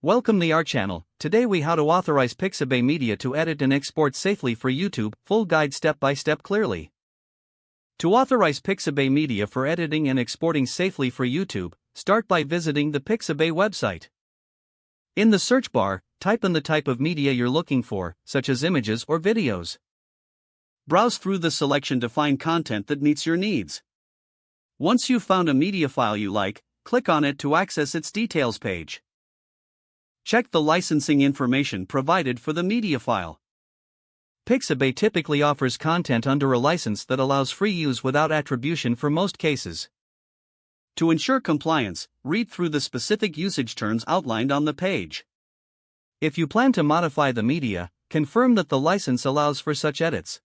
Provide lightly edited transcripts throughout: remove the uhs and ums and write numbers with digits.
Welcome to our channel. Today we how to authorize Pixabay media to edit and export safely for YouTube, full guide step by step clearly. To authorize Pixabay media for editing and exporting safely for YouTube, start by visiting the Pixabay website. In the search bar, type in the type of media you're looking for, such as images or videos. Browse through the selection to find content that meets your needs. Once you've found a media file you like, click on it to access its details page. Check the licensing information provided for the media file. Pixabay typically offers content under a license that allows free use without attribution for most cases. To ensure compliance, read through the specific usage terms outlined on the page. If you plan to modify the media, confirm that the license allows for such edits.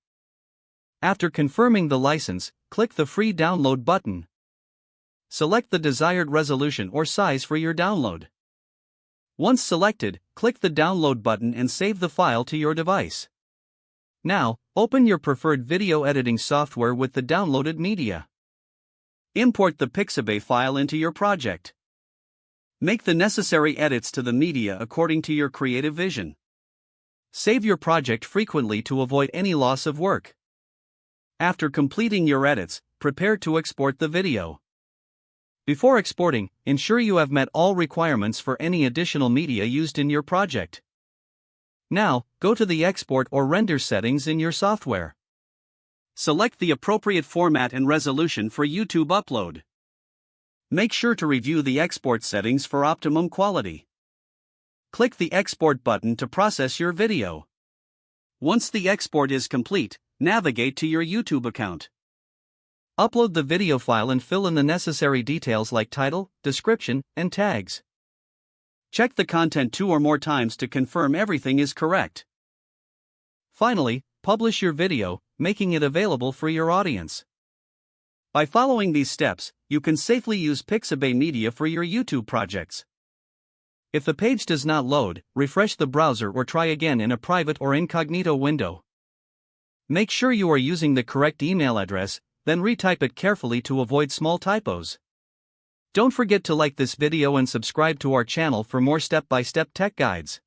After confirming the license, click the free download button. Select the desired resolution or size for your download. Once selected, click the download button and save the file to your device. Now, open your preferred video editing software with the downloaded media. Import the Pixabay file into your project. Make the necessary edits to the media according to your creative vision. Save your project frequently to avoid any loss of work. After completing your edits, prepare to export the video. Before exporting, ensure you have met all requirements for any additional media used in your project. Now, go to the export or render settings in your software. Select the appropriate format and resolution for YouTube upload. Make sure to review the export settings for optimum quality. Click the export button to process your video. Once the export is complete, navigate to your YouTube account. Upload the video file and fill in the necessary details like title, description, and tags. Check the content 2 or more times to confirm everything is correct. Finally, publish your video, making it available for your audience. By following these steps, you can safely use Pixabay media for your YouTube projects. If the page does not load, refresh the browser or try again in a private or incognito window. Make sure you are using the correct email address, then retype it carefully to avoid small typos. Don't forget to like this video and subscribe to our channel for more step-by-step tech guides.